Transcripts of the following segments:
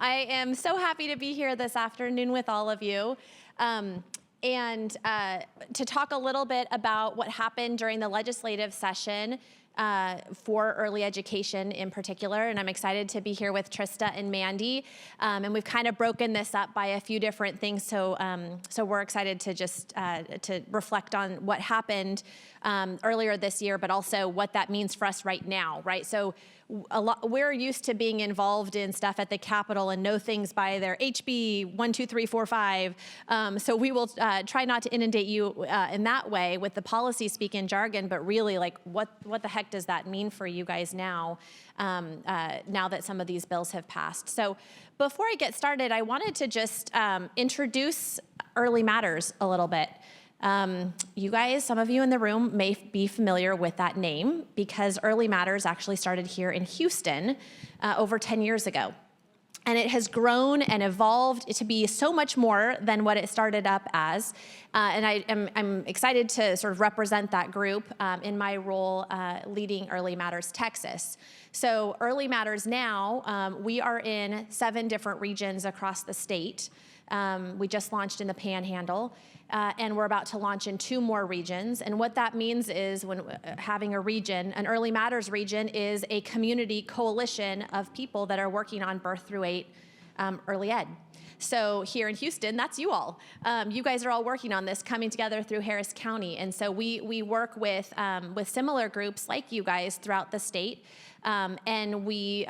I am so happy to be here this afternoon with all of you and to talk a little bit about what happened during the legislative session for early education in particular. And I'm excited to be here with Trista and Mandi. And we've kind of broken this up by a few different things. So we're excited to just to reflect on what happened earlier this year, but also what that means for us right now, right? So we're used to being involved in stuff at the Capitol and know things by their HB 1, 2, 3, 4, 5. So we will try not to inundate you in that way with the policy speak and jargon, but really like what the heck does that mean for you guys now, now that some of these bills have passed. So before I get started, I wanted to just introduce Early Matters a little bit. You guys, some of you in the room may be familiar with that name because Early Matters actually started here in Houston over 10 years ago. And it has grown and evolved to be so much more than what it started up as. And I'm excited to sort of represent that group in my role leading Early Matters Texas. So Early Matters now, we are in 7 different regions across the state. We just launched in the Panhandle. And we're about to launch in 2 more regions. And what that means is when having a region, an Early Matters region is a community coalition of people that are working on birth through 8 early ed. So here in Houston, that's you all. You guys are all working on this, coming together through Harris County. And so we work with similar groups like you guys throughout the state. And we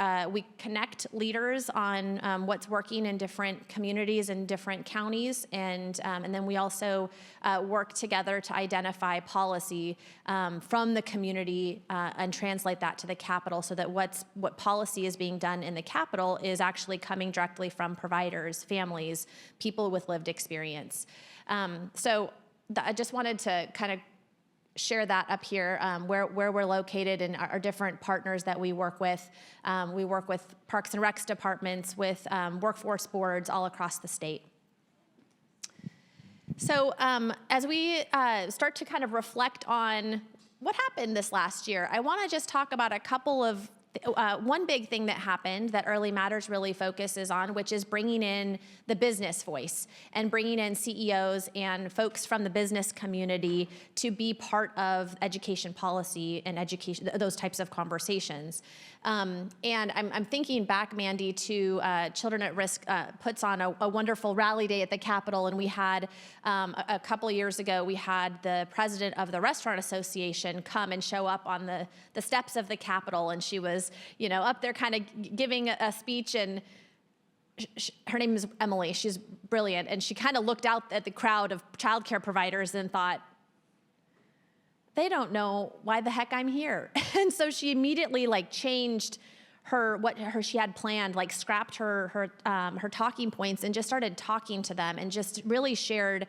connect leaders on what's working in different communities and different counties, and then we also work together to identify policy from the community and translate that to the Capitol, so that what policy is being done in the Capitol is actually coming directly from providers, families, people with lived experience. So I just wanted to kind of share that up here, where we're located and our different partners that we work with. We work with Parks and Recs departments, with workforce boards all across the state. So as we start to kind of reflect on what happened this last year, I want to just talk about a couple of one big thing that happened that Early Matters really focuses on, which is bringing in the business voice and bringing in CEOs and folks from the business community to be part of education policy and education, those types of conversations. And I'm thinking back, Mandi, to Children at Risk puts on a wonderful rally day at the Capitol, and we had a couple of years ago, we had the president of the Restaurant Association come and show up on the steps of the Capitol, and she was, up there kind of giving a speech, and her name is Emily. She's brilliant, and she kind of looked out at the crowd of childcare providers and thought, they don't know why the heck I'm here. And so she immediately changed what she had planned, scrapped her talking points and just started talking to them and just really shared,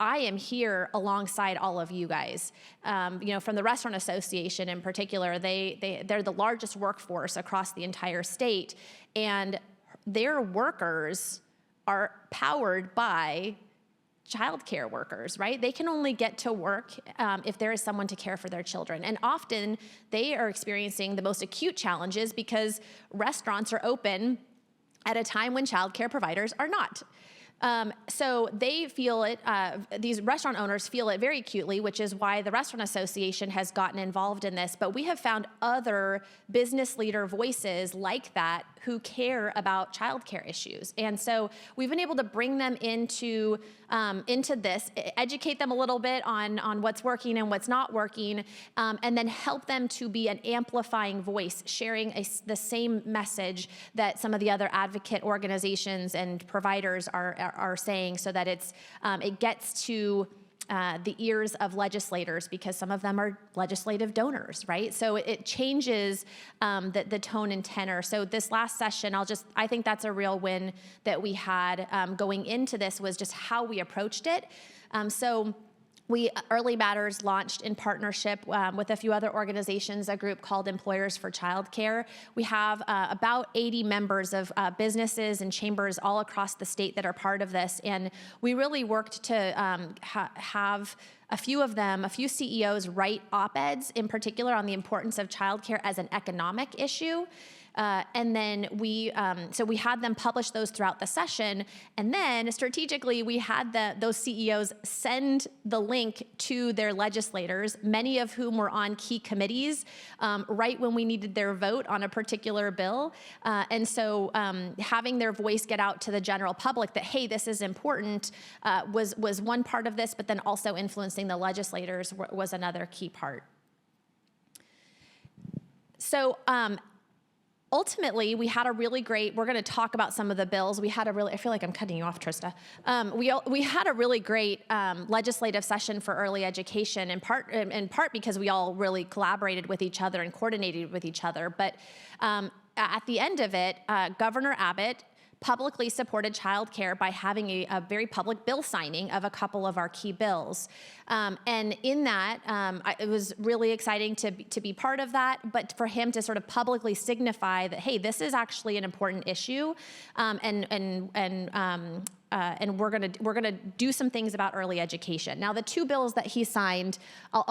I am here alongside all of you guys. From the Restaurant Association in particular, they're the largest workforce across the entire state, and their workers are powered by childcare workers, right? They can only get to work if there is someone to care for their children. And often they are experiencing the most acute challenges because restaurants are open at a time when childcare providers are not. So they feel it, these restaurant owners feel it very acutely, which is why the Restaurant Association has gotten involved in this. But we have found other business leader voices like that who care about childcare issues. And so we've been able to bring them into this, educate them a little bit on what's working and what's not working, and then help them to be an amplifying voice, sharing the same message that some of the other advocate organizations and providers are saying, so that it gets to the ears of legislators, because some of them are legislative donors, right? So it changes the tone and tenor. So this last session, I think that's a real win that we had going into this, was just how we approached it. Early Matters launched in partnership with a few other organizations, a group called Employers for Childcare. We have about 80 members of businesses and chambers all across the state that are part of this. And we really worked to have a few CEOs write op-eds in particular on the importance of childcare as an economic issue. And then so we had them publish those throughout the session. And then strategically, we had those CEOs send the link to their legislators, many of whom were on key committees, right when we needed their vote on a particular bill. And so having their voice get out to the general public that, hey, this is important, was one part of this, but then also influencing the legislators was another key part. So ultimately, we had a really great, we're going to talk about some of the bills. I feel like I'm cutting you off, Trista. We had a really great legislative session for early education, in part because we all really collaborated with each other and coordinated with each other. But at the end of it, Governor Abbott publicly supported childcare by having a very public bill signing of a couple of our key bills. And in that, it was really exciting to be part of that, but for him to sort of publicly signify that, hey, this is actually an important issue, and we're gonna do some things about early education. Now, the two bills that he signed, I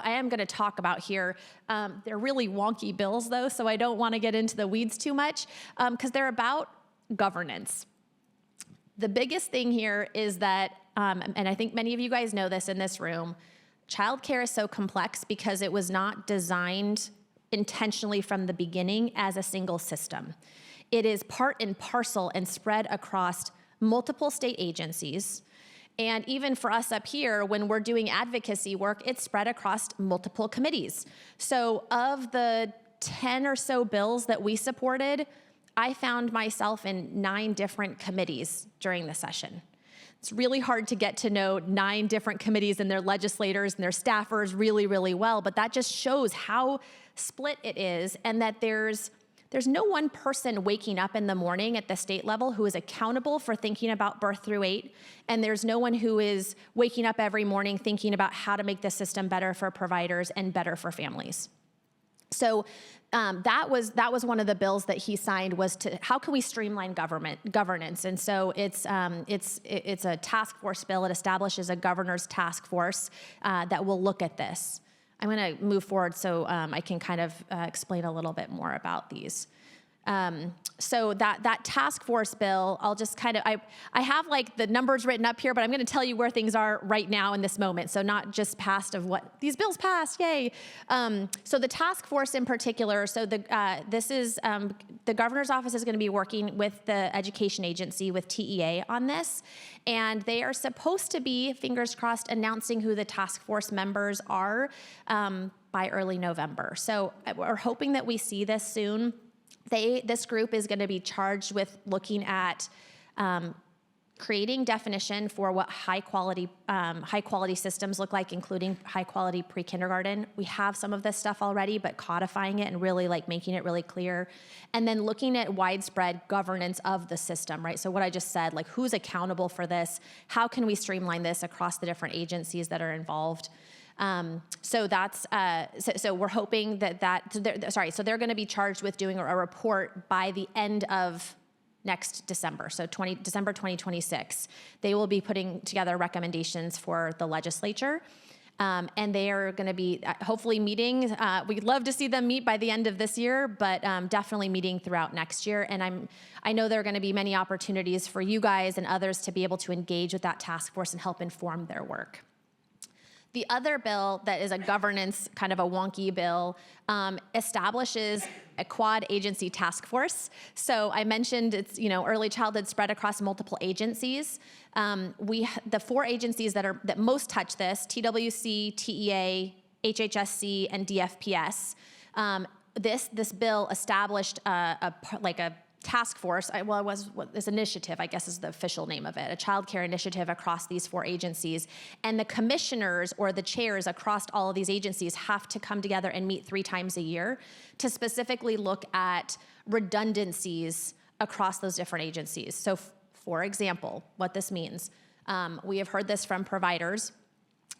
am gonna talk about here. They're really wonky bills, though, so I don't want to get into the weeds too much, because they're about governance. The biggest thing here is that, and I think many of you guys know this in this room, childcare is so complex because it was not designed intentionally from the beginning as a single system. It is part and parcel and spread across multiple state agencies. And even for us up here, when we're doing advocacy work, it's spread across multiple committees. So of the 10 or so bills that we supported, I found myself in 9 different committees during the session. It's really hard to get to know 9 different committees and their legislators and their staffers really, really well, but that just shows how split it is, and that there's no one person waking up in the morning at the state level who is accountable for thinking about birth through 8, and there's no one who is waking up every morning thinking about how to make the system better for providers and better for families. So that was one of the bills that he signed, was to how can we streamline governance, and so it's a task force bill. It establishes a governor's task force that will look at this. I'm going to move forward so I can kind of explain a little bit more about these. So that task force bill, I'll just kind of, I have like the numbers written up here, but I'm going to tell you where things are right now in this moment. So not just past of what these bills passed, yay. So the task force in particular, so this is, the governor's office is going to be working with the education agency, with TEA on this. And they are supposed to be, fingers crossed, announcing who the task force members are by early November. So we're hoping that we see this soon. This group is going to be charged with looking at creating definition for what high quality systems look like, including high quality pre-kindergarten. We have some of this stuff already, but codifying it and really like making it really clear. And then looking at widespread governance of the system, right? So what I just said, like who's accountable for this? How can we streamline this across the different agencies that are involved? So that's, so we're hoping so they're going to be charged with doing a report by the end of next December, so December 2026. They will be putting together recommendations for the legislature, and they are going to be hopefully meeting. We'd love to see them meet by the end of this year, but definitely meeting throughout next year. And I know there are going to be many opportunities for you guys and others to be able to engage with that task force and help inform their work. The other bill that is a governance, kind of a wonky bill, establishes a quad agency task force. So I mentioned it's, early childhood spread across multiple agencies. The 4 agencies that most touch this, TWC, TEA, HHSC, and DFPS. This bill established a task force, this initiative, I guess is the official name of it, a childcare initiative across these 4 agencies. And the commissioners or the chairs across all of these agencies have to come together and meet 3 times a year to specifically look at redundancies across those different agencies. So for example, what this means, we have heard this from providers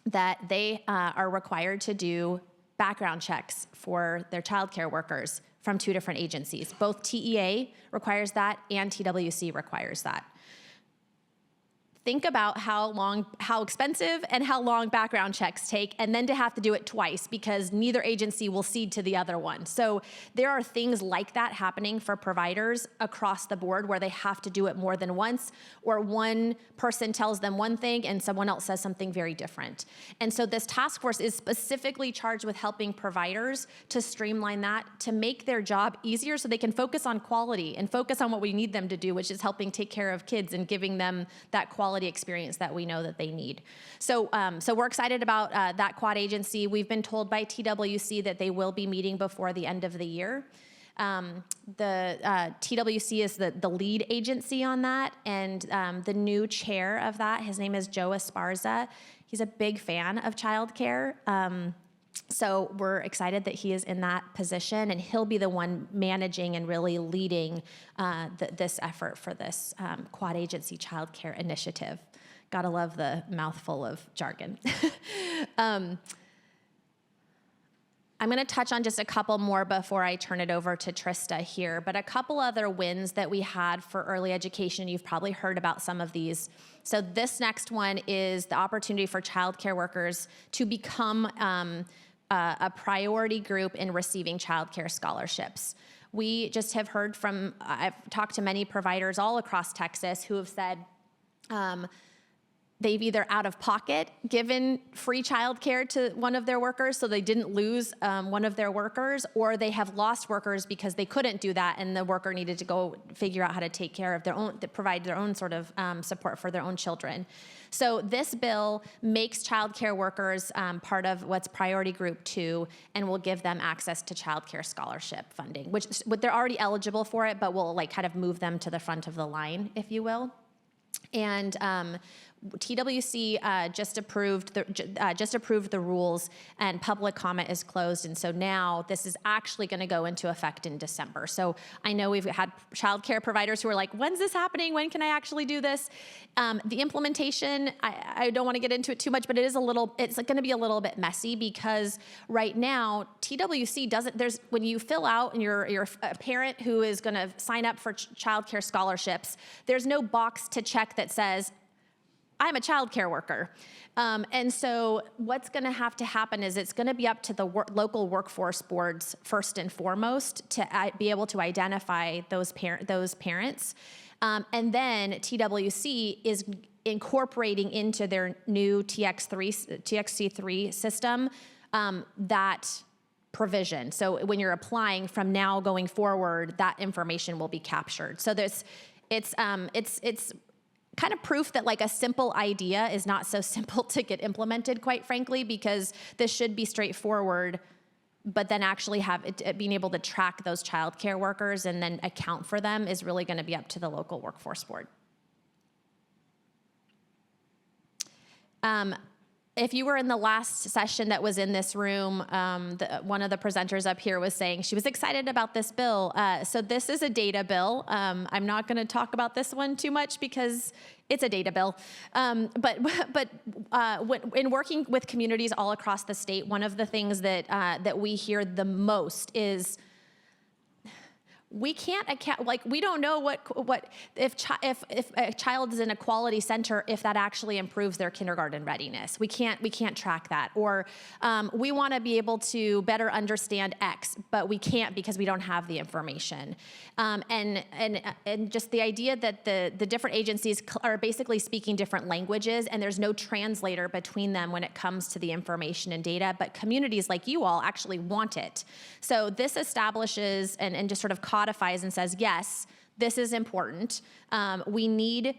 that they are required to do background checks for their childcare workers from 2 different agencies. Both TEA requires that and TWC requires that. think about how expensive and how long background checks take, and then to have to do it twice because neither agency will cede to the other one. So there are things like that happening for providers across the board where they have to do it more than once, or one person tells them one thing and someone else says something very different. And so this task force is specifically charged with helping providers to streamline that, to make their job easier so they can focus on quality and focus on what we need them to do, which is helping take care of kids and giving them that quality experience that we know that they need. So we're excited about that quad agency. We've been told by TWC that they will be meeting before the end of the year. The TWC is the lead agency on that, and the new chair of that, his name is Joe Esparza. He's a big fan of childcare. So we're excited that he is in that position, and he'll be the one managing and really leading this effort for this quad agency childcare initiative. Gotta love the mouthful of jargon. I'm going to touch on just a couple more before I turn it over to Trista here, but a couple other wins that we had for early education. You've probably heard about some of these. So this next one is the opportunity for childcare workers to become a priority group in receiving childcare scholarships. We just have heard from, I've talked to many providers all across Texas who have said they've either out of pocket given free childcare to one of their workers so they didn't lose one of their workers, or they have lost workers because they couldn't do that and the worker needed to go figure out how to take care of their own, to provide their own sort of support for their own children. So this bill makes childcare workers part of what's priority group 2 and will give them access to childcare scholarship funding, which they're already eligible for it, but will like kind of move them to the front of the line, if you will. And TWC just approved the rules, and public comment is closed, and so now this is actually going to go into effect in December. So I know we've had childcare providers who are like, "When's this happening? When can I actually do this?" The implementation, I don't want to get into it too much, but it's going to be a little bit messy because right now TWC doesn't. When you fill out and you're a parent who is going to sign up for childcare scholarships, there's no box to check that says, I'm a childcare worker. And so what's going to have to happen is it's going to be up to the local workforce boards first and foremost to be able to identify those parents. And then TWC is incorporating into their new TXC3 system that provision. So when you're applying from now going forward, that information will be captured. So it's kind of proof that like a simple idea is not so simple to get implemented, quite frankly, because this should be straightforward, but then actually have it being able to track those childcare workers and then account for them is really going to be up to the local workforce board. If you were in the last session that was in this room, one of the presenters up here was saying she was excited about this bill. So this is a data bill. I'm not going to talk about this one too much because it's a data bill. But in working with communities all across the state, one of the things that we hear the most is we can't account, like we don't know what if a child is in a quality center, if that actually improves their kindergarten readiness. We can't track that. Or we want to be able to better understand X, but we can't because we don't have the information. And just the idea that the different agencies are basically speaking different languages, and there's no translator between them when it comes to the information and data, but communities like you all actually want it. So this establishes and just sort of codifies and says, yes, this is important. We need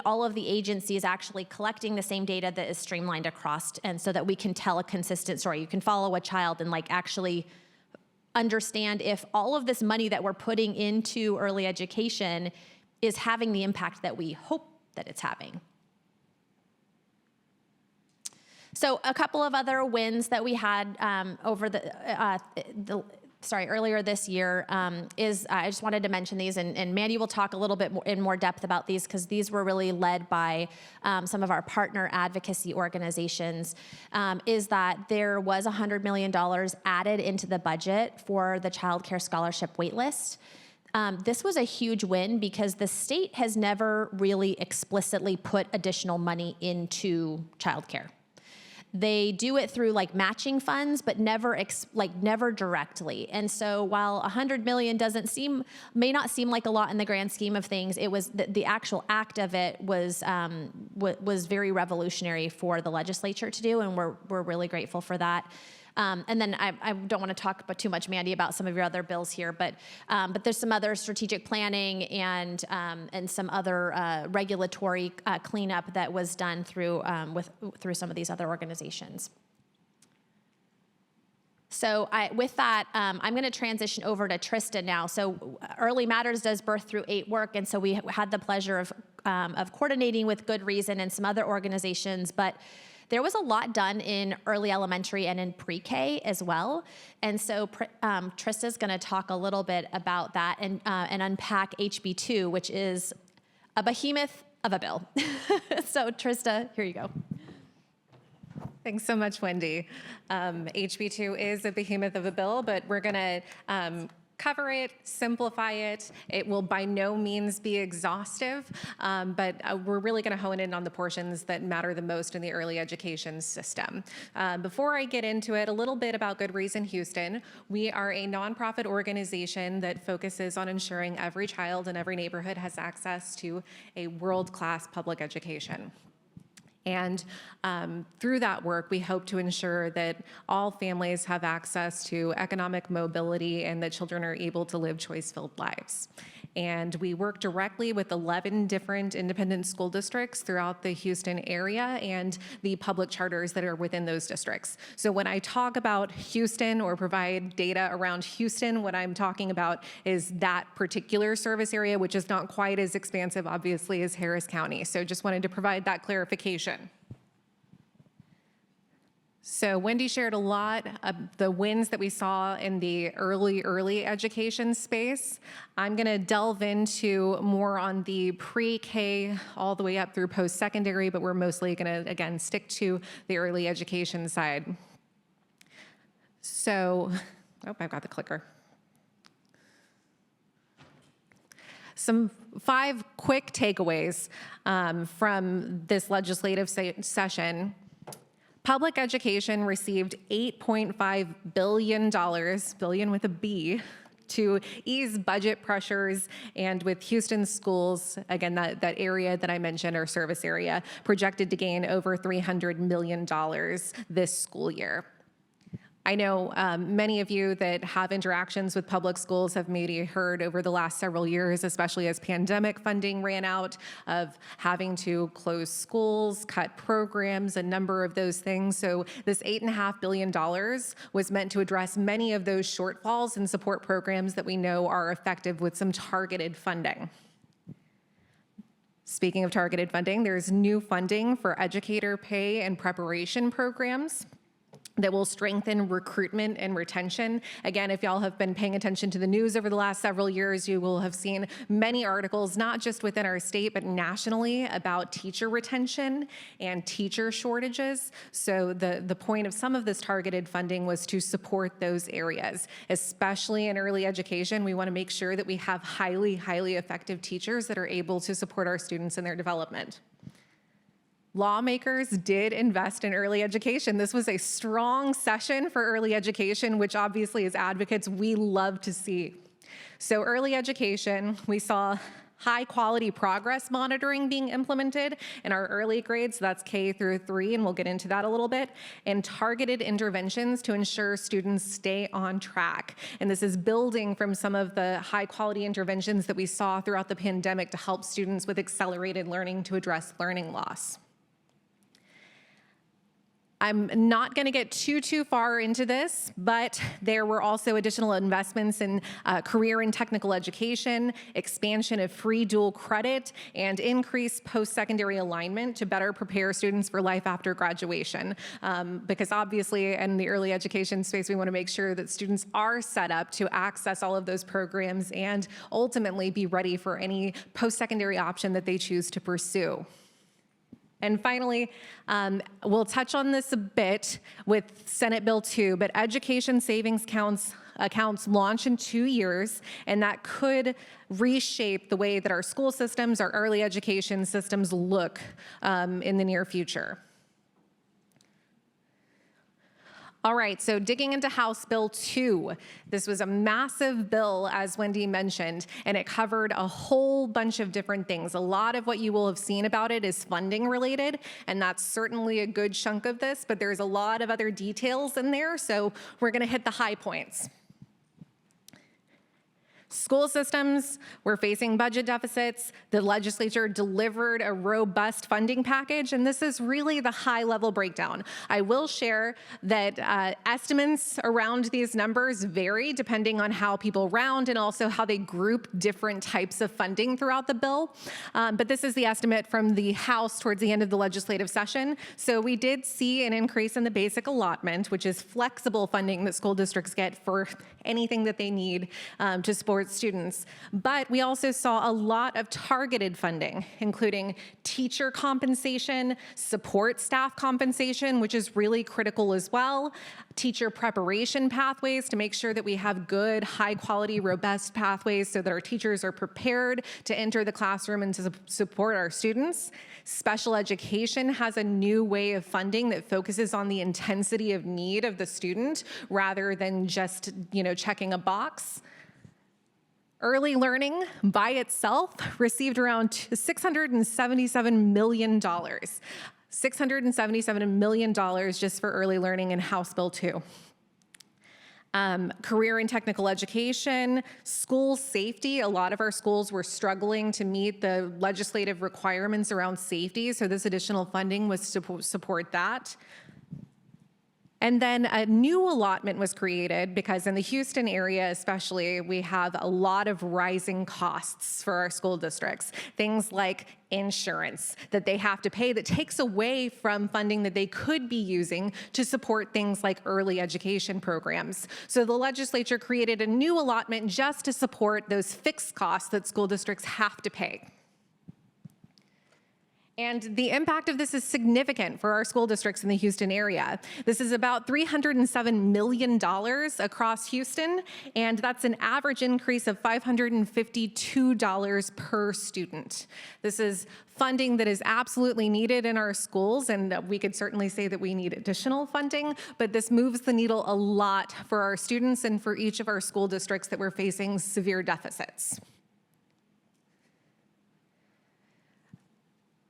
all of the agencies actually collecting the same data that is streamlined across, and so that we can tell a consistent story. You can follow a child and like actually understand if all of this money that we're putting into early education is having the impact that we hope that it's having. So a couple of other wins that we had earlier this year is, I just wanted to mention these, and Mandi will talk a little bit more in more depth about these because these were really led by some of our partner advocacy organizations, is that there was $100 million added into the budget for the childcare scholarship waitlist. This was a huge win because the state has never really explicitly put additional money into childcare. They do it through like matching funds, but never directly. And so while $100 million may not seem like a lot in the grand scheme of things, it was the actual act of it was very revolutionary for the legislature to do, and we're really grateful for that. And then I don't want to talk too much, Mandi, about some of your other bills here, but there's some other strategic planning and some other regulatory cleanup that was done through some of these other organizations. So with that, I'm going to transition over to Trista now. So Early Matters does Birth Through 8 work, and so we had the pleasure of coordinating with Good Reason and some other organizations, but there was a lot done in early elementary and in pre-K as well. And so Trista's going to talk a little bit about that and unpack HB2, which is a behemoth of a bill. So Trista, here you go. Thanks so much, Wendy. HB2 is a behemoth of a bill, but we're going to cover it, simplify it. It will by no means be exhaustive, but we're really going to hone in on the portions that matter the most in the early education system. Before I get into it, a little bit about Good Reason Houston. We are a nonprofit organization that focuses on ensuring every child in every neighborhood has access to a world-class public education. And through that work, we hope to ensure that all families have access to economic mobility and that children are able to live choice-filled lives. And we work directly with 11 different independent school districts throughout the Houston area and the public charters that are within those districts. So when I talk about Houston or provide data around Houston, what I'm talking about is that particular service area, which is not quite as expansive, obviously, as Harris County. So just wanted to provide that clarification. So Wendy shared a lot of the wins that we saw in the early education space. I'm going to delve into more on the pre-K all the way up through post-secondary, but we're mostly going to, again, stick to the early education side. So, I've got the clicker. Some 5 quick takeaways from this legislative session. Public education received $8.5 billion, billion with a B, to ease budget pressures, and with Houston schools, again, that area that I mentioned, our service area, projected to gain over $300 million this school year. I know many of you that have interactions with public schools have maybe heard over the last several years, especially as pandemic funding ran out, of having to close schools, cut programs, a number of those things. So this $8.5 billion was meant to address many of those shortfalls and support programs that we know are effective with some targeted funding. Speaking of targeted funding, there's new funding for educator pay and preparation programs that will strengthen recruitment and retention. Again, if y'all have been paying attention to the news over the last several years, you will have seen many articles, not just within our state, but nationally, about teacher retention and teacher shortages. So the point of some of this targeted funding was to support those areas, especially in early education. We want to make sure that we have highly, highly effective teachers that are able to support our students in their development. Lawmakers did invest in early education. This was a strong session for early education, which obviously as advocates, we love to see. So early education, we saw high quality progress monitoring being implemented in our early grades, so that's K through 3, and we'll get into that a little bit, and targeted interventions to ensure students stay on track. And this is building from some of the high quality interventions that we saw throughout the pandemic to help students with accelerated learning to address learning loss. I'm not going to get too far into this, but there were also additional investments in career and technical education, expansion of free dual credit, and increased post-secondary alignment to better prepare students for life after graduation. Because obviously in the early education space, we want to make sure that students are set up to access all of those programs and ultimately be ready for any post-secondary option that they choose to pursue. And finally, we'll touch on this a bit with Senate Bill 2, but education savings accounts accounts launch in 2 years, and that could reshape the way that our school systems, our early education systems look in the near future. All right, so digging into House Bill 2. This was a massive bill, as Wendy mentioned, and it covered a whole bunch of different things. A lot of what you will have seen about it is funding related, and that's certainly a good chunk of this, but there's a lot of other details in there, so we're gonna hit the high points. School systems were facing budget deficits. The legislature delivered a robust funding package, and this is really the high-level breakdown. I will share that estimates around these numbers vary depending on how people round and also how they group different types of funding throughout the bill. But this is the estimate from the House towards the end of the legislative session. So we did see an increase in the basic allotment, which is flexible funding that school districts get for anything that they need to support students. But we also saw a lot of targeted funding, including teacher compensation, support staff compensation, which is really critical as well, teacher preparation pathways to make sure that we have good, high-quality, robust pathways so that our teachers are prepared to enter the classroom and to support our students. Special education has a new way of funding that focuses on the intensity of need of the student rather than just, checking a box. Early learning by itself received around $677 million. $677 million just for early learning in House Bill 2. Career and technical education, school safety. A lot of our schools were struggling to meet the legislative requirements around safety, so this additional funding was to support that. And then a new allotment was created because in the Houston area especially, we have a lot of rising costs for our school districts. Things like insurance that they have to pay that takes away from funding that they could be using to support things like early education programs. So the legislature created a new allotment just to support those fixed costs that school districts have to pay. And the impact of this is significant for our school districts in the Houston area. This is about $307 million across Houston, and that's an average increase of $552 per student. This is funding that is absolutely needed in our schools, and we could certainly say that we need additional funding, but this moves the needle a lot for our students and for each of our school districts that were facing severe deficits.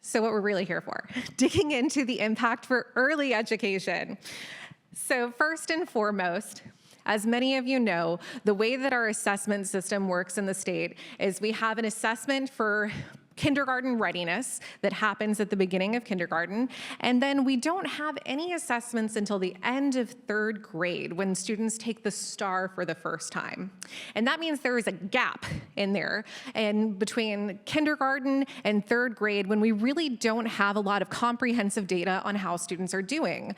So what we're really here for, digging into the impact for early education. So first and foremost, as many of you know, the way that our assessment system works in the state is we have an assessment for kindergarten readiness that happens at the beginning of kindergarten, and then we don't have any assessments until the end of 3rd grade when students take the STAR for the first time. And that means there is a gap in there and between kindergarten and 3rd grade when we really don't have a lot of comprehensive data on how students are doing.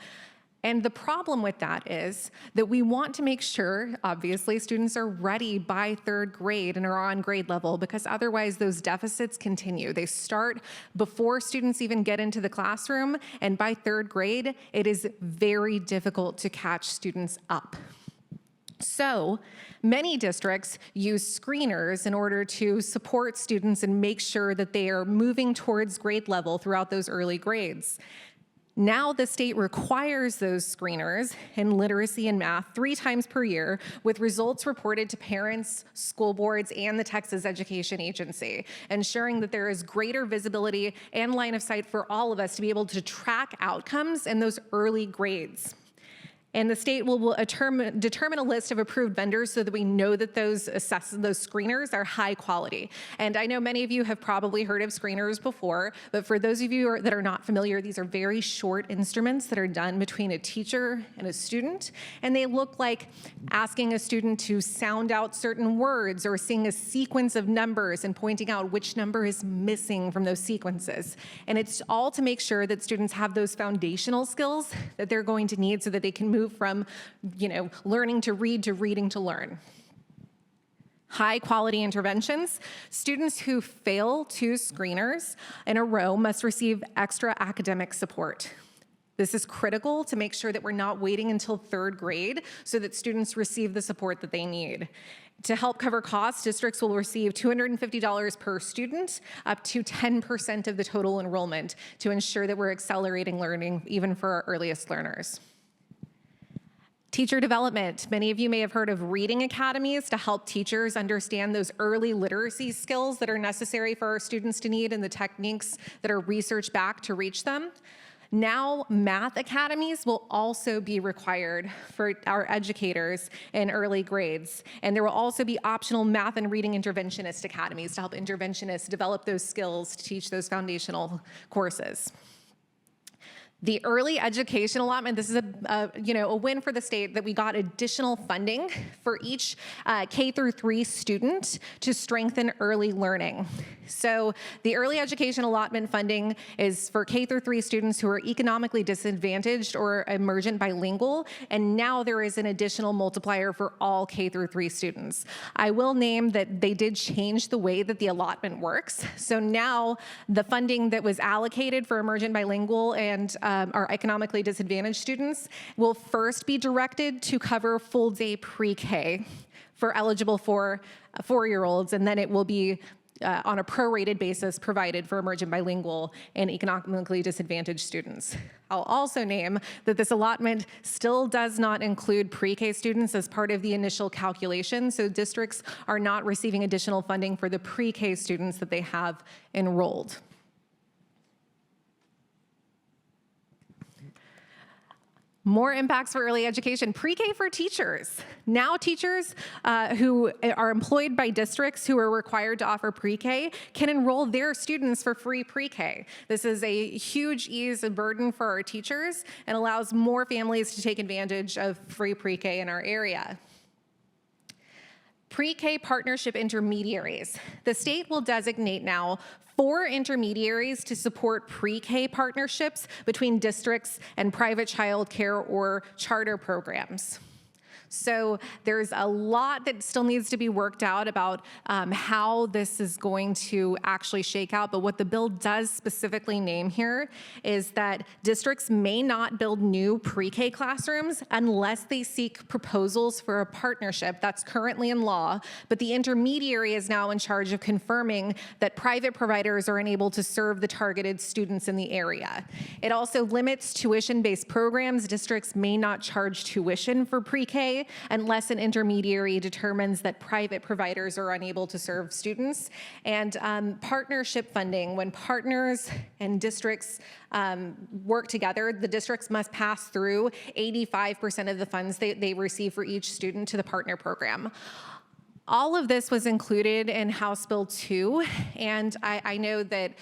And the problem with that is that we want to make sure, obviously, students are ready by 3rd grade and are on grade level, because otherwise those deficits continue. They start before students even get into the classroom, and by 3rd grade, it is very difficult to catch students up. So many districts use screeners in order to support students and make sure that they are moving towards grade level throughout those early grades. Now the state requires those screeners in literacy and math 3 times per year, with results reported to parents, school boards, and the Texas Education Agency, ensuring that there is greater visibility and line of sight for all of us to be able to track outcomes in those early grades. And the state will determine a list of approved vendors so that we know that those screeners are high quality. And I know many of you have probably heard of screeners before, but for those of you that are not familiar, these are very short instruments that are done between a teacher and a student. And they look like asking a student to sound out certain words or seeing a sequence of numbers and pointing out which number is missing from those sequences. And it's all to make sure that students have those foundational skills that they're going to need so that they can move from, learning to read to reading to learn. High quality interventions. Students who fail 2 screeners in a row must receive extra academic support. This is critical to make sure that we're not waiting until 3rd grade so that students receive the support that they need. To help cover costs, districts will receive $250 per student, up to 10% of the total enrollment, to ensure that we're accelerating learning even for our earliest learners. Teacher development. Many of you may have heard of reading academies to help teachers understand those early literacy skills that are necessary for our students to need and the techniques that are research-backed to reach them. Now, math academies will also be required for our educators in early grades. And there will also be optional math and reading interventionist academies to help interventionists develop those skills to teach those foundational courses. The early education allotment, this is a win for the state that we got additional funding for each K through 3 student to strengthen early learning. So the early education allotment funding is for K through 3 students who are economically disadvantaged or emergent bilingual, and now there is an additional multiplier for all K through 3 students. I will name that they did change the way that the allotment works. So now the funding that was allocated for emergent bilingual and our economically disadvantaged students will first be directed to cover full day pre-K for eligible 4-year-olds, and then it will be on a prorated basis provided for emergent bilingual and economically disadvantaged students. I'll also name that this allotment still does not include pre-K students as part of the initial calculation, so districts are not receiving additional funding for the pre-K students that they have enrolled. More impacts for early education, pre-K for teachers. Now teachers who are employed by districts who are required to offer pre-K can enroll their students for free pre-K. This is a huge ease and burden for our teachers and allows more families to take advantage of free pre-K in our area. Pre-K partnership intermediaries. The state will designate now 4 intermediaries to support pre-K partnerships between districts and private childcare or charter programs. So there's a lot that still needs to be worked out about how this is going to actually shake out, but what the bill does specifically name here is that districts may not build new pre-K classrooms unless they seek proposals for a partnership. That's currently in law, but the intermediary is now in charge of confirming that private providers are unable to serve the targeted students in the area. It also limits tuition-based programs. Districts may not charge tuition for pre-K unless an intermediary determines that private providers are unable to serve students. And partnership funding, when partners and districts work together, the districts must pass through 85% of the funds they receive for each student to the partner program. All of this was included in House Bill 2, and I know that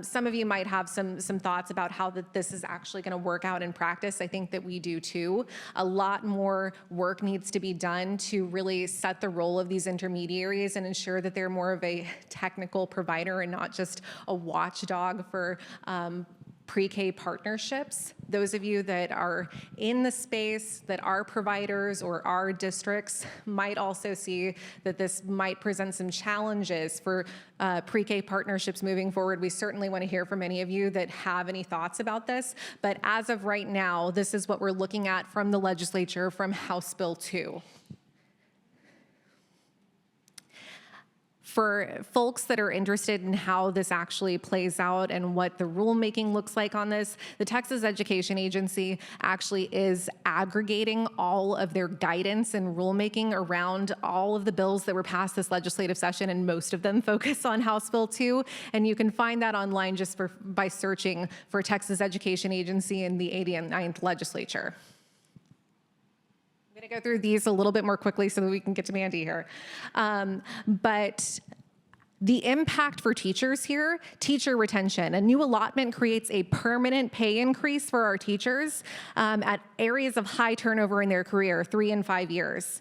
some of you might have some thoughts about how this is actually going to work out in practice. I think that we do too. A lot more work needs to be done to really set the role of these intermediaries and ensure that they're more of a technical provider and not just a watchdog for pre-K partnerships. Those of you that are in the space, that are providers or are districts, might also see that this might present some challenges for pre-K partnerships moving forward. We certainly want to hear from any of you that have any thoughts about this, but as of right now, this is what we're looking at from the legislature from House Bill 2. For folks that are interested in how this actually plays out and what the rulemaking looks like on this, the Texas Education Agency actually is aggregating all of their guidance and rulemaking around all of the bills that were passed this legislative session, and most of them focus on House Bill 2. And you can find that online just by searching for Texas Education Agency in the 89th legislature. I'm going to go through these a little bit more quickly so that we can get to Mandi here. But the impact for teachers here, teacher retention. A new allotment creates a permanent pay increase for our teachers at areas of high turnover in their career, 3 and 5 years.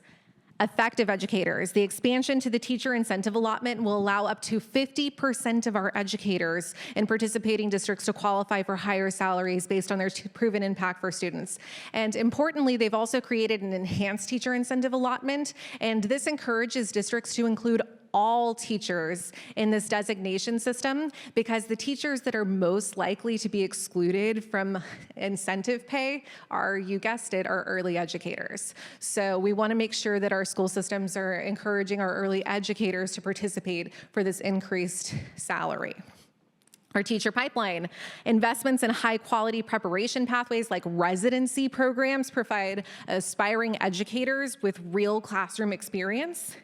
Effective educators. The expansion to the teacher incentive allotment will allow up to 50% of our educators in participating districts to qualify for higher salaries based on their proven impact for students. And importantly, they've also created an enhanced teacher incentive allotment, and this encourages districts to include all teachers in this designation system, because the teachers that are most likely to be excluded from incentive pay are, you guessed it, our early educators. So we want to make sure that our school systems are encouraging our early educators to participate for this increased salary. Our teacher pipeline, investments in high quality preparation pathways like residency programs provide aspiring educators with real classroom experience.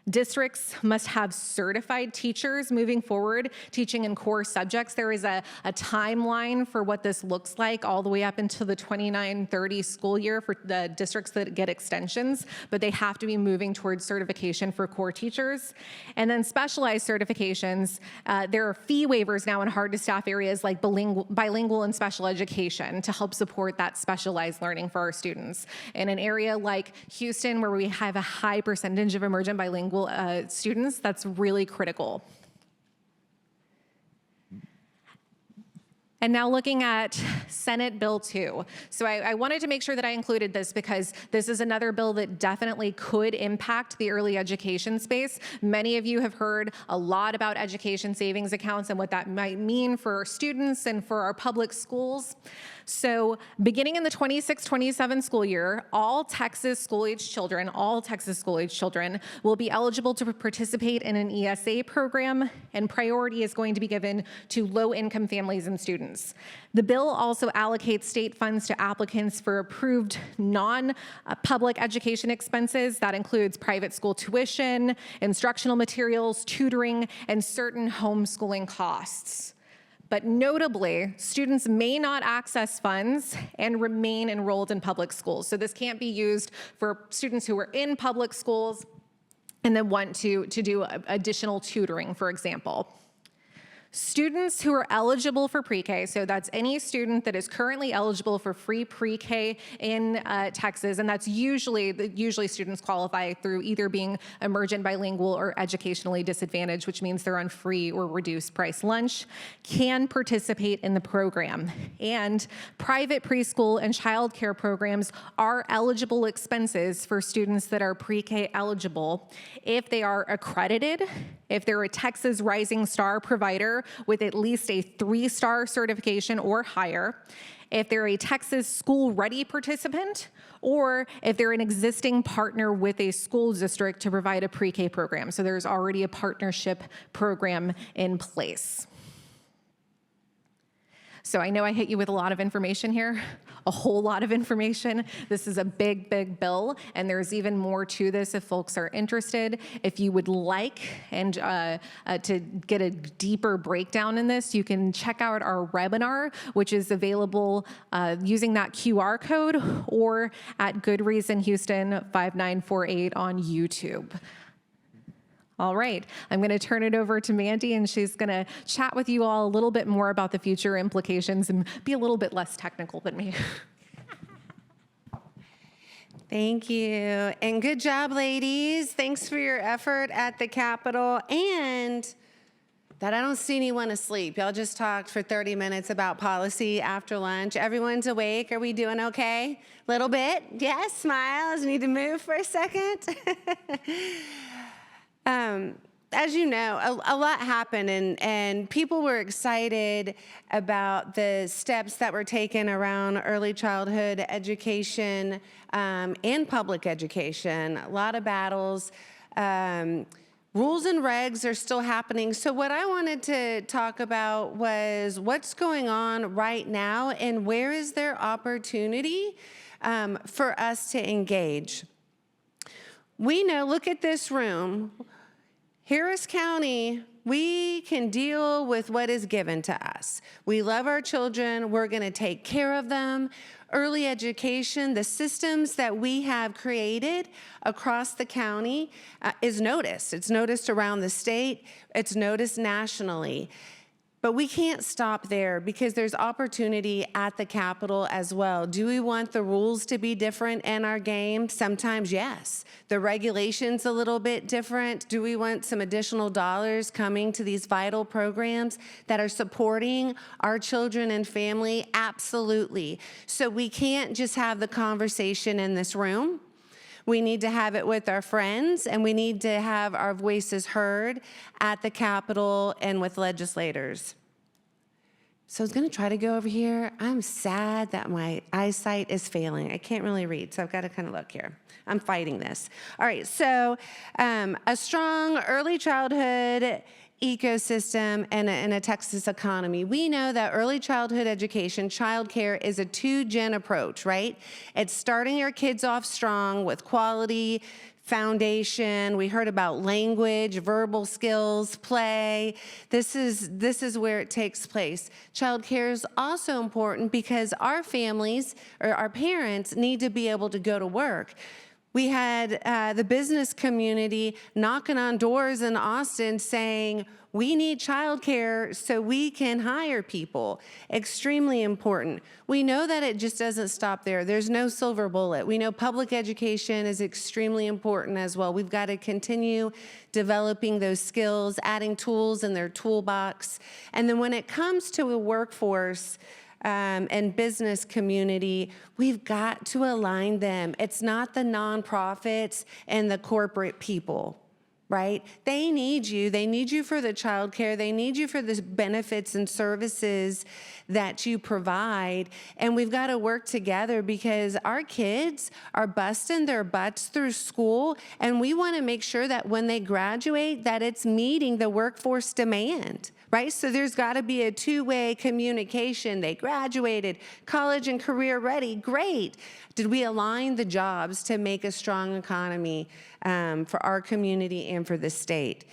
Districts must have certified teachers moving forward, teaching in core subjects. There is a timeline for what this looks like all the way up into the 29-30 school year for the districts that get extensions, but they have to be moving towards certification for core teachers. And then specialized certifications, there are fee waivers now in hard to staff areas like bilingual and special education to help support that specialized learning for our students. In an area like Houston, where we have a high percentage of emergent bilingual students, that's really critical. And now looking at Senate Bill 2. So I wanted to make sure that I included this because this is another bill that definitely could impact the early education space. Many of you have heard a lot about education savings accounts and what that might mean for students and for our public schools. So beginning in the 26-27 school year, all Texas school-age children will be eligible to participate in an ESA program, and priority is going to be given to low-income families and students. The bill also allocates state funds to applicants for approved non-public education expenses. That includes private school tuition, instructional materials, tutoring, and certain homeschooling costs. But notably, students may not access funds and remain enrolled in public schools. So this can't be used for students who are in public schools and then want to do additional tutoring, for example. Students who are eligible for pre-K, so that's any student that is currently eligible for free pre-K in Texas, and that's usually students qualify through either being emergent bilingual or educationally disadvantaged, which means they're on free or reduced price lunch, can participate in the program. And private preschool and childcare programs are eligible expenses for students that are pre-K eligible if they are accredited, if they're a Texas Rising Star provider with at least a 3-star certification or higher, if they're a Texas School Ready participant, or if they're an existing partner with a school district to provide a pre-K program. So there's already a partnership program in place. So I know I hit you with a lot of information here, a whole lot of information. This is a big, big bill, and there's even more to this if folks are interested. If you would like and to get a deeper breakdown in this, you can check out our webinar, which is available using that QR code or at Good Reason Houston 5948 on YouTube. All right, I'm going to turn it over to Mandi, and she's going to chat with you all a little bit more about the future implications and be a little bit less technical than me. Thank you, and good job, ladies. Thanks for your effort at the Capitol, and that I don't see anyone asleep. Y'all just talked for 30 minutes about policy after lunch. Everyone's awake. Are we doing okay? Little bit? Yes, smiles. Need to move for a second. As you know, a lot happened, and people were excited about the steps that were taken around early childhood education and public education. A lot of battles. Rules and regs are still happening. So what I wanted to talk about was what's going on right now and where is there opportunity for us to engage. We know, look at this room. Harris County, we can deal with what is given to us. We love our children. We're going to take care of them. Early education, the systems that we have created across the county is noticed. It's noticed around the state. It's noticed nationally. But we can't stop there because there's opportunity at the Capitol as well. Do we want the rules to be different in our game? Sometimes, yes. The regulations a little bit different. Do we want some additional dollars coming to these vital programs that are supporting our children and family? Absolutely. So we can't just have the conversation in this room. We need to have it with our friends, and we need to have our voices heard at the Capitol and with legislators. So I was going to try to go over here. I'm sad that my eyesight is failing. I can't really read, so I've got to kind of look here. I'm fighting this. All right, so a strong early childhood ecosystem and a Texas economy. We know that early childhood education, childcare, is a two-gen approach, right? It's starting your kids off strong with quality foundation. We heard about language, verbal skills, play. This is where it takes place. Childcare is also important because our families or our parents need to be able to go to work. We had the business community knocking on doors in Austin saying, we need childcare so we can hire people. Extremely important. We know that it just doesn't stop there. There's no silver bullet. We know public education is extremely important as well. We've got to continue developing those skills, adding tools in their toolbox. And then when it comes to a workforce, and business community, we've got to align them. It's not the nonprofits and the corporate people, right? They need you. They need you for the childcare. They need you for the benefits and services that you provide. And we've got to work together because our kids are busting their butts through school, and we want to make sure that when they graduate, that it's meeting the workforce demand. Right? So there's got to be a two-way communication. They graduated, college and career ready, great. Did we align the jobs to make a strong economy for our community and for the state?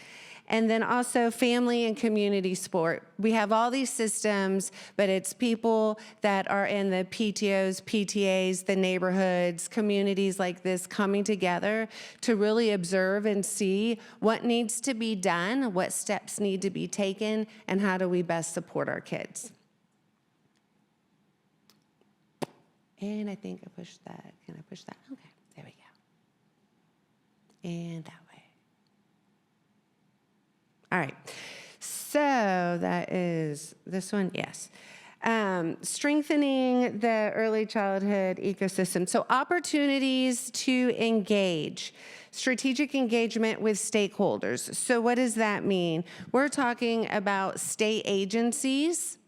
And then also family and community support. We have all these systems, but it's people that are in the PTOs, PTAs, the neighborhoods, communities like this coming together to really observe and see what needs to be done, what steps need to be taken, and how do we best support our kids. And I think I pushed that. Can I push that? Okay, there we go. And that way. All right, so that is this one, yes. Strengthening the early childhood ecosystem. So opportunities to engage, strategic engagement with stakeholders. So what does that mean? We're talking about state agencies,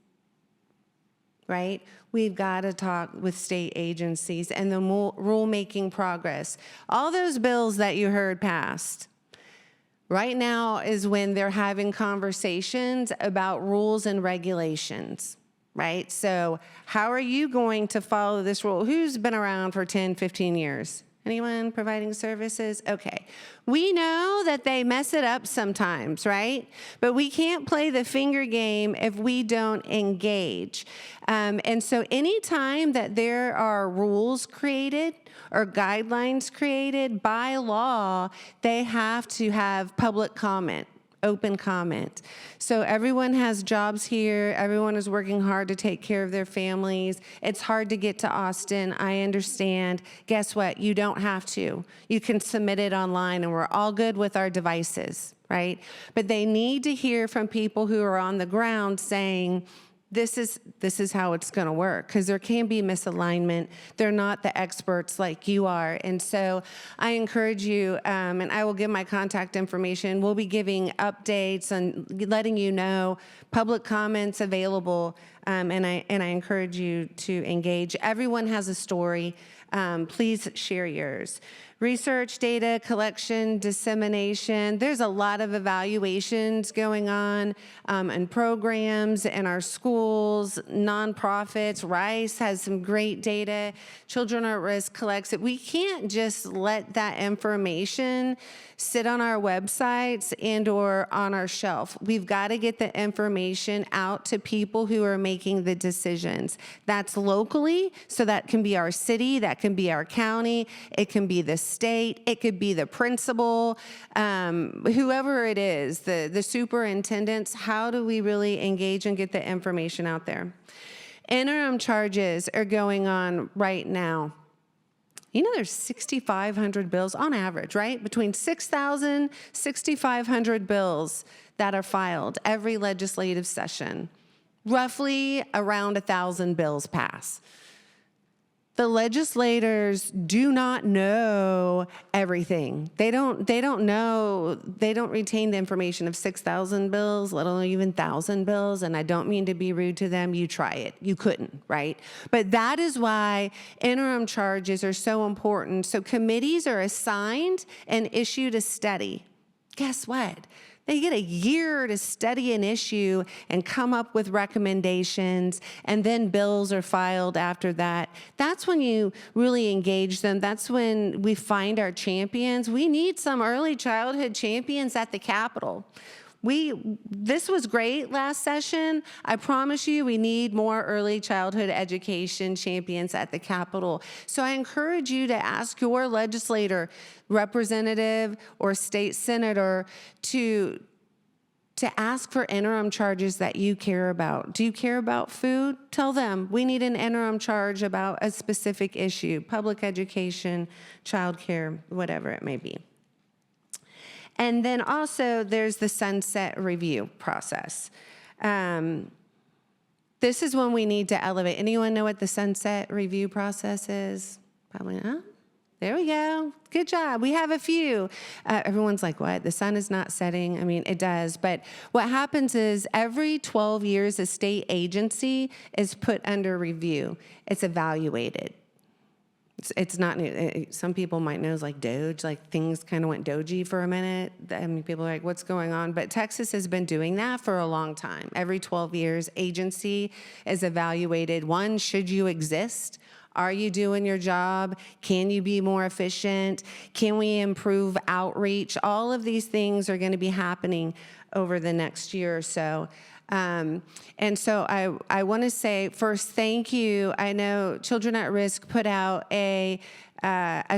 right? We've got to talk with state agencies and the rulemaking progress. All those bills that you heard passed, right now is when they're having conversations about rules and regulations, right? So how are you going to follow this rule? Who's been around for 10, 15 years? Anyone providing services? Okay. We know that they mess it up sometimes, right? But we can't play the finger game if we don't engage. And so anytime that there are rules created or guidelines created by law, they have to have public comment, open comment. So everyone has jobs here. Everyone is working hard to take care of their families. It's hard to get to Austin. I understand. Guess what? You don't have to. You can submit it online, and we're all good with our devices, right? But they need to hear from people who are on the ground saying, this is how it's going to work, because there can be misalignment. They're not the experts like you are. And so I encourage you, and I will give my contact information. We'll be giving updates and letting you know, public comments available, and I encourage you to engage. Everyone has a story. Please share yours. Research, data collection, dissemination. There's a lot of evaluations going on and programs in our schools, nonprofits. Rice has some great data. Children at Risk collects it. We can't just let that information sit on our websites and or on our shelf. We've got to get the information out to people who are making the decisions. That's locally, so that can be our city, that can be our county, it can be the state, it could be the principal, whoever it is, the superintendents. How do we really engage and get the information out there? Interim charges are going on right now. You know, there's 6,500 bills on average, right? Between 6,000, 6,500 bills that are filed every legislative session. Roughly around 1,000 bills pass. the legislators do not know everything. They don't know, they don't retain the information of 6,000 bills, let alone even 1,000 bills. And I don't mean to be rude to them. You try it. You couldn't, right? But that is why interim charges are so important. So committees are assigned and issued a study. Guess what? They get a year to study an issue and come up with recommendations, and then bills are filed after that. That's when you really engage them. That's when we find our champions. We need some early childhood champions at the Capitol. This was great last session. I promise you we need more early childhood education champions at the Capitol. So I encourage you to ask your legislator, representative, or state senator to ask for interim charges that you care about. Do you care about food? Tell them we need an interim charge about a specific issue, public education, childcare, whatever it may be. And then also there's the sunset review process. This is when we need to elevate. Anyone know what the sunset review process is? Probably not. There we go. Good job. We have a few. Everyone's like, what? The sun is not setting. I mean, it does. But what happens is every 12 years, a state agency is put under review. It's evaluated. It's not new. Some people might know it's like Doge, like things kind of went dogey for a minute. I mean, people are like, what's going on? But Texas has been doing that for a long time. Every 12 years, agency is evaluated. One, should you exist? Are you doing your job? Can you be more efficient? Can we improve outreach? All of these things are going to be happening over the next year or so. And so I want to say first, thank you. I know Children at Risk put out a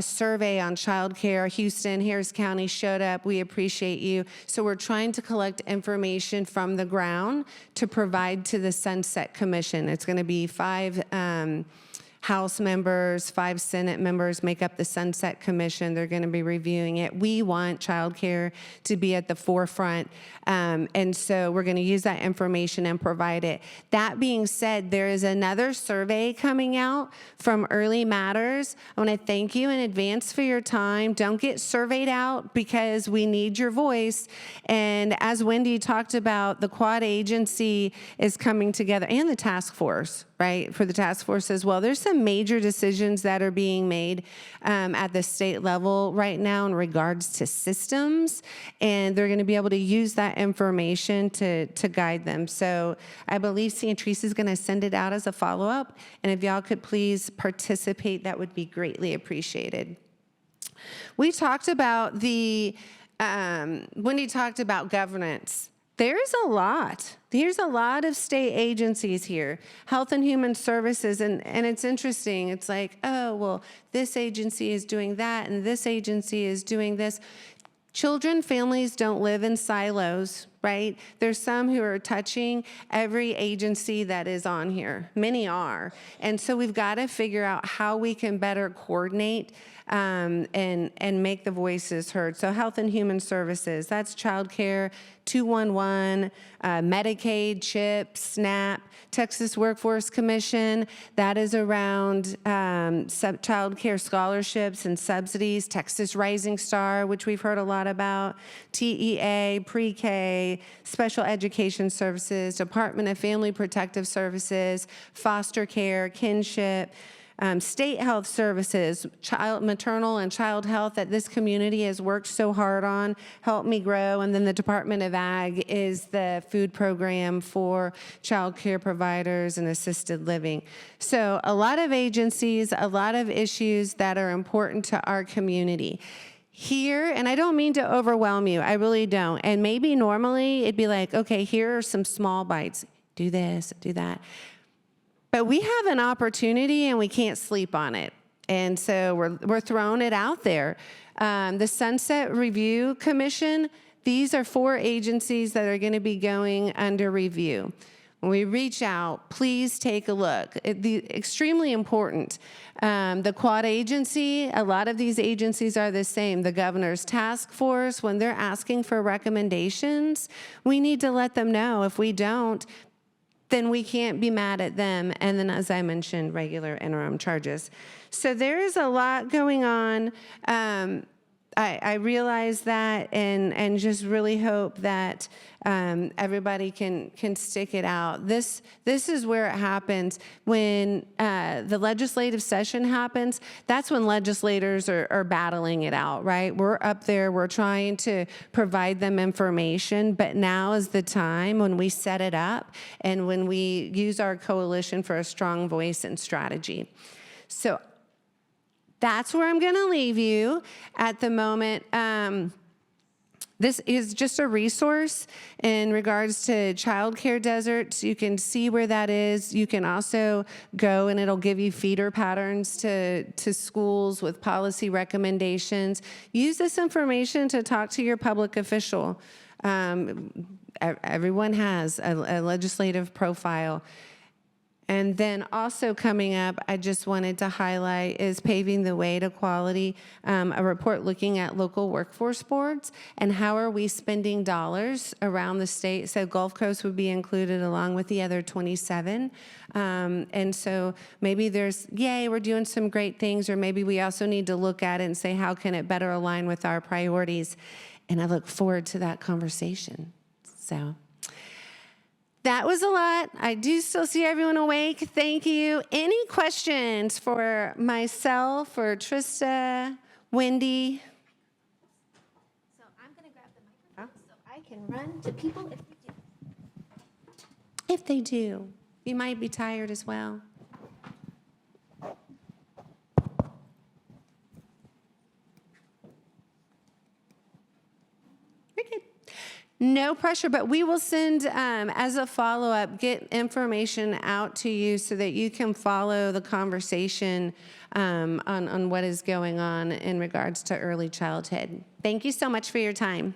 survey on childcare. Houston, Harris County showed up. We appreciate you. So we're trying to collect information from the ground to provide to the Sunset Commission. It's going to be 5 House members, 5 Senate members make up the Sunset Commission. They're going to be reviewing it. We want childcare to be at the forefront, and so we're going to use that information and provide it. That being said, there is another survey coming out from Early Matters. I want to thank you in advance for your time. Don't get surveyed out because we need your voice. And as Wendy talked about, the Quad Agency is coming together, and the task force, right, for the task force as well. There's some major decisions that are being made at the state level right now in regards to systems, and they're going to be able to use that information to guide them. So I believe Trista is going to send it out as a follow-up, and if y'all could please participate, that would be greatly appreciated. We talked about Wendy talked about governance. There's a lot. There's a lot of state agencies here, Health and Human Services, and it's interesting. It's like, oh, well, this agency is doing that, and this agency is doing this. Children, families don't live in silos, right? There's some who are touching every agency that is on here. Many are. And so we've got to figure out how we can better coordinate and make the voices heard. So Health and Human Services, that's childcare, 211, Medicaid, CHIP, SNAP, Texas Workforce Commission, that is around childcare scholarships and subsidies, Texas Rising Star, which we've heard a lot about, TEA, pre-K, Special Education Services, Department of Family Protective Services, foster care, kinship, state health services, maternal and child health that this community has worked so hard on, Help Me Grow, and then the Department of Ag is the food program for child care providers and assisted living. So a lot of agencies, a lot of issues that are important to our community. Here, and I don't mean to overwhelm you, I really don't, and maybe normally it'd be like, okay, here are some small bites, do this, do that. But we have an opportunity and we can't sleep on it. And so we're throwing it out there. The Sunset Review Commission, these are 4 agencies that are going to be going under review. When we reach out, please take a look. Extremely important. The Quad Agency, a lot of these agencies are the same. The Governor's Task Force, when they're asking for recommendations, we need to let them know. If we don't, then we can't be mad at them. And then, as I mentioned, regular interim charges. So there is a lot going on. I realize that, and just really hope that everybody can stick it out. This is where it happens. When the legislative session happens, that's when legislators are battling it out, right? We're up there, we're trying to provide them information, but now is the time when we set it up and when we use our coalition for a strong voice and strategy. So that's where I'm going to leave you at the moment. This is just a resource in regards to childcare deserts. You can see where that is. You can also go and it'll give you feeder patterns to schools with policy recommendations. Use this information to talk to your public official. Everyone has a legislative profile. And then also coming up, I just wanted to highlight is Paving the Way to Quality, a report looking at local workforce boards and how are we spending dollars around the state. So Gulf Coast would be included along with the other 27. And so maybe there's, yay, we're doing some great things, or maybe we also need to look at it and say, how can it better align with our priorities? And I look forward to that conversation. So that was a lot. I do still see everyone awake. Thank you. Any questions for myself or Trista, Wendy? So I'm going to grab the microphone so I can run to people if they do. If they do. You might be tired as well. Okay. No pressure, but we will send, as a follow-up, get information out to you so that you can follow the conversation on what is going on in regards to early childhood. Thank you so much for your time.